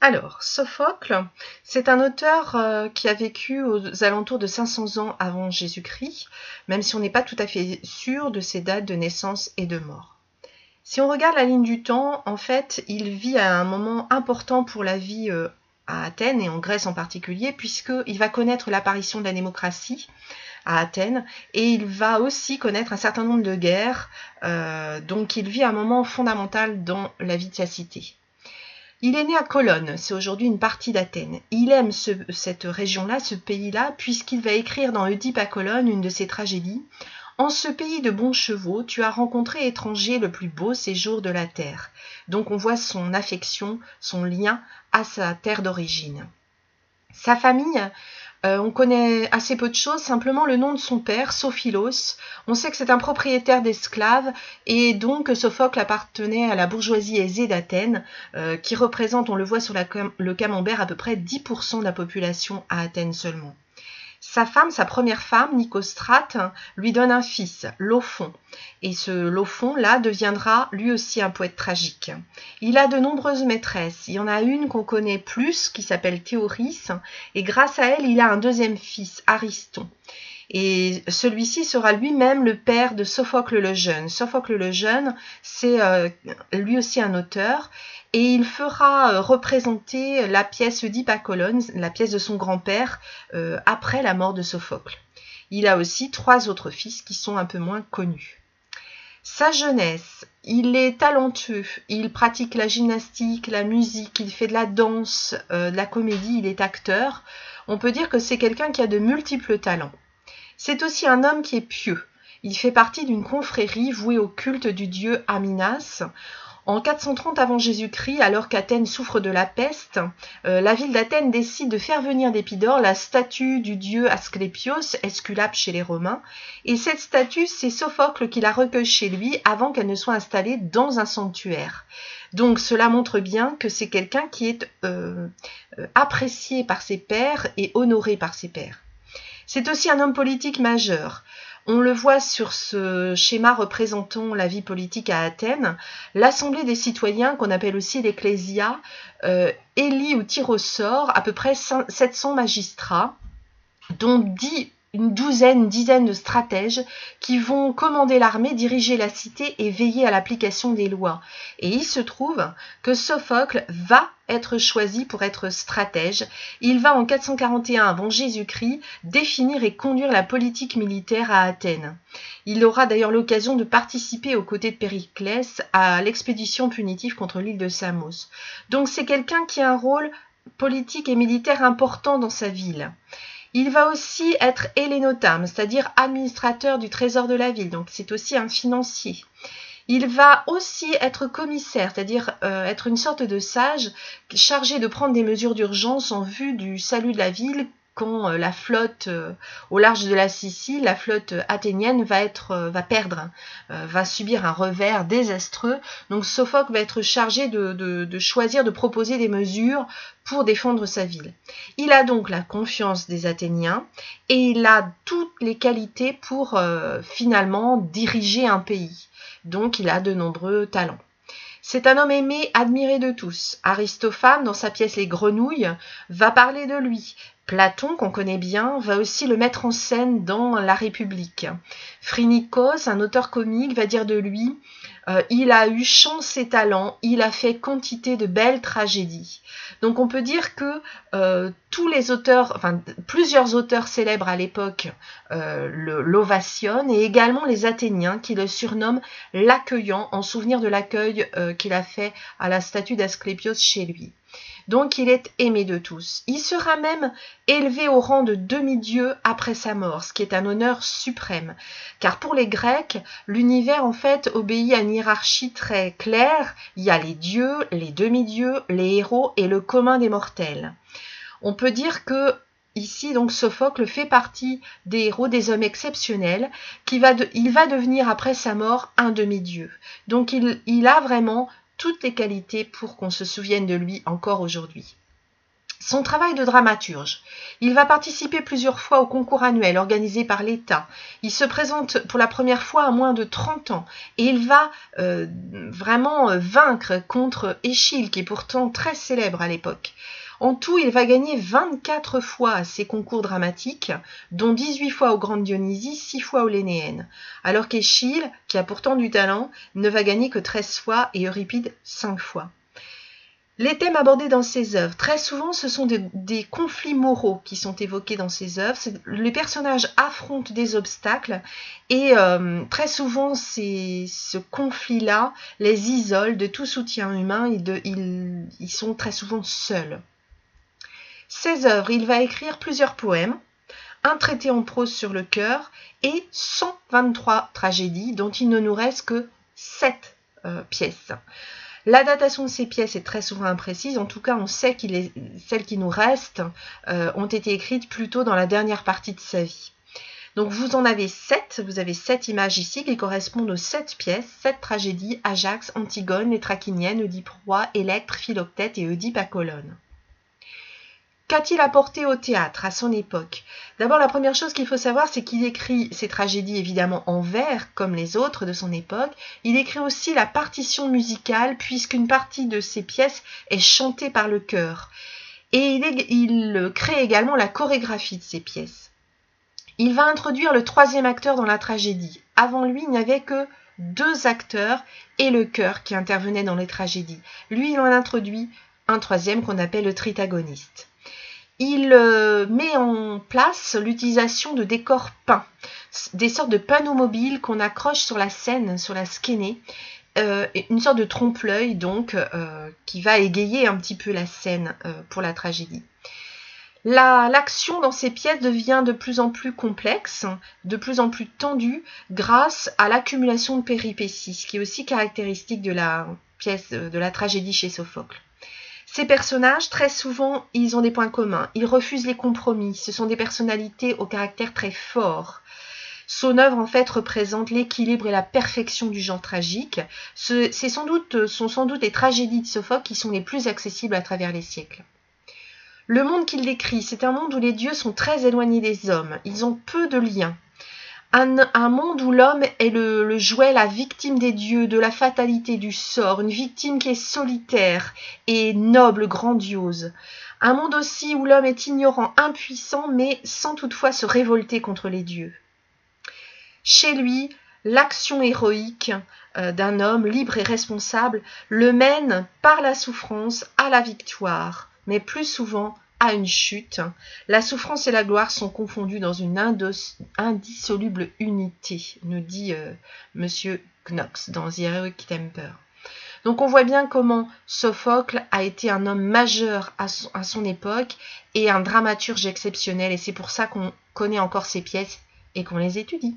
Alors, Sophocle, c'est un auteur qui a vécu aux alentours de 500 ans avant Jésus-Christ, même si on n'est pas tout à fait sûr de ses dates de naissance et de mort. Si on regarde la ligne du temps, en fait, il vit à un moment important pour la vie à Athènes et en Grèce en particulier, puisqu'il va connaître l'apparition de la démocratie à Athènes et il va aussi connaître un certain nombre de guerres, donc il vit un moment fondamental dans la vie de sa cité. Il est né à Colonne, c'est aujourd'hui une partie d'Athènes. Il aime cette région-là, ce pays-là, puisqu'il va écrire dans Oedipe à Colonne une de ses tragédies. En ce pays de bons chevaux, tu as rencontré étranger le plus beau séjour de la terre. Donc on voit son affection, son lien à sa terre d'origine. Sa famille, on connaît assez peu de choses, simplement le nom de son père, Sophilos. On sait que c'est un propriétaire d'esclaves et donc Sophocle appartenait à la bourgeoisie aisée d'Athènes, qui représente, on le voit sur le camembert, à peu près 10% de la population à Athènes seulement. Sa femme, sa première femme, Nicostrate, lui donne un fils, Lophon. Et ce Lophon-là deviendra lui aussi un poète tragique. Il a de nombreuses maîtresses. Il y en a une qu'on connaît plus, qui s'appelle Théoris, et grâce à elle, il a un deuxième fils, Ariston. Et celui-ci sera lui-même le père de Sophocle le Jeune. Sophocle le Jeune, c'est lui aussi un auteur, et il fera représenter la pièce Oedipe à Colonne, la pièce de son grand-père, après la mort de Sophocle. Il a aussi 3 autres fils qui sont un peu moins connus. Sa jeunesse, il est talentueux, il pratique la gymnastique, la musique, il fait de la danse, de la comédie, il est acteur. On peut dire que c'est quelqu'un qui a de multiples talents. C'est aussi un homme qui est pieux. Il fait partie d'une confrérie vouée au culte du dieu Aminas. En 430 avant Jésus-Christ, alors qu'Athènes souffre de la peste, la ville d'Athènes décide de faire venir d'Épidore la statue du dieu Asclépios, Esculape chez les Romains. Et cette statue, c'est Sophocle qui la recueille chez lui avant qu'elle ne soit installée dans un sanctuaire. Donc cela montre bien que c'est quelqu'un qui est apprécié par ses pairs et honoré par ses pairs. C'est aussi un homme politique majeur. On le voit sur ce schéma représentant la vie politique à Athènes. L'Assemblée des citoyens, qu'on appelle aussi l'Ecclésia, élit ou tire au sort à peu près 700 magistrats, dont une dizaine de stratèges qui vont commander l'armée, diriger la cité et veiller à l'application des lois. Et il se trouve que Sophocle va être choisi pour être stratège. Il va en 441 avant Jésus-Christ définir et conduire la politique militaire à Athènes. Il aura d'ailleurs l'occasion de participer aux côtés de Périclès à l'expédition punitive contre l'île de Samos. Donc c'est quelqu'un qui a un rôle politique et militaire important dans sa ville. Il va aussi être hellénotame, c'est-à-dire administrateur du trésor de la ville, donc c'est aussi un financier. Il va aussi être commissaire, c'est-à-dire être une sorte de sage chargé de prendre des mesures d'urgence en vue du salut de la ville quand la flotte au large de la Sicile, la flotte athénienne va perdre, va subir un revers désastreux. Donc Sophocle va être chargé de choisir, de proposer des mesures pour défendre sa ville. Il a donc la confiance des Athéniens et il a toutes les qualités pour finalement diriger un pays. Donc il a de nombreux talents. C'est un homme aimé, admiré de tous. Aristophane, dans sa pièce Les Grenouilles, va parler de lui. Platon, qu'on connaît bien, va aussi le mettre en scène dans La République. Phrynichos, un auteur comique, va dire de lui il a eu chance et talent, il a fait quantité de belles tragédies. Donc on peut dire que tous les auteurs, enfin plusieurs auteurs célèbres à l'époque l'ovationnent et également les Athéniens qui le surnomment l'accueillant en souvenir de l'accueil qu'il a fait à la statue d'Asclépios chez lui. Donc il est aimé de tous. Il sera même élevé au rang de demi-dieu après sa mort, ce qui est un honneur suprême. Car pour les Grecs, l'univers en fait obéit à une hiérarchie très claire. Il y a les dieux, les demi-dieux, les héros et le commun des mortels. On peut dire que ici, donc, Sophocle fait partie des héros, des hommes exceptionnels, il va devenir après sa mort un demi-dieu. Donc il a vraiment toutes les qualités pour qu'on se souvienne de lui encore aujourd'hui. Son travail de dramaturge. Il va participer plusieurs fois au concours annuel organisé par l'État. Il se présente pour la première fois à moins de 30 ans et il va vraiment vaincre contre Échille, qui est pourtant très célèbre à l'époque. En tout, il va gagner 24 fois à ces concours dramatiques, dont 18 fois aux Grandes Dionysies, 6 fois aux Lénéennes, alors qu'Échille, qui a pourtant du talent, ne va gagner que 13 fois et Euripide 5 fois. Les thèmes abordés dans ses œuvres, très souvent, ce sont des conflits moraux qui sont évoqués dans ses œuvres. Les personnages affrontent des obstacles et très souvent, ce conflit-là les isole de tout soutien humain et ils sont très souvent seuls. Ses œuvres, il va écrire plusieurs poèmes, un traité en prose sur le cœur et 123 tragédies dont il ne nous reste que 7 pièces. La datation de ces pièces est très souvent imprécise. En tout cas, on sait que celles qui nous restent ont été écrites plutôt dans la dernière partie de sa vie. Donc vous en avez 7, vous avez 7 images ici qui correspondent aux 7 pièces, 7 tragédies, Ajax, Antigone, les Trachiniennes, Oedipe roi, Électre, Philoctète et Oedipe à Colonne. Qu'a-t-il apporté au théâtre à son époque? D'abord, la première chose qu'il faut savoir, c'est qu'il écrit ses tragédies évidemment en vers, comme les autres de son époque. Il écrit aussi la partition musicale, puisqu'une partie de ses pièces est chantée par le chœur. Et il crée également la chorégraphie de ses pièces. Il va introduire le 3e acteur dans la tragédie. Avant lui, il n'y avait que 2 acteurs et le chœur qui intervenait dans les tragédies. Lui, il en introduit un 3e qu'on appelle le tritagoniste. Il met en place l'utilisation de décors peints, des sortes de panneaux mobiles qu'on accroche sur la scène, sur la skénée, une sorte de trompe-l'œil donc qui va égayer un petit peu la scène pour la tragédie. L'action dans ces pièces devient de plus en plus complexe, de plus en plus tendue grâce à l'accumulation de péripéties, ce qui est aussi caractéristique de la pièce de la tragédie chez Sophocle. Ces personnages, très souvent, ils ont des points communs. Ils refusent les compromis. Ce sont des personnalités au caractère très fort. Son œuvre, en fait, représente l'équilibre et la perfection du genre tragique. Ce sont sans doute les tragédies de Sophocle qui sont les plus accessibles à travers les siècles. Le monde qu'il décrit, c'est un monde où les dieux sont très éloignés des hommes. Ils ont peu de liens. Un monde où l'homme est le jouet, la victime des dieux, de la fatalité du sort, une victime qui est solitaire et noble, grandiose. Un monde aussi où l'homme est ignorant, impuissant, mais sans toutefois se révolter contre les dieux. Chez lui, l'action héroïque d'un homme libre et responsable le mène par la souffrance à la victoire, mais plus souvent à une chute. La souffrance et la gloire sont confondues dans une indissoluble unité, nous dit Monsieur Knox dans The Heroic Temper. Donc on voit bien comment Sophocle a été un homme majeur à son époque et un dramaturge exceptionnel, et c'est pour ça qu'on connaît encore ses pièces et qu'on les étudie.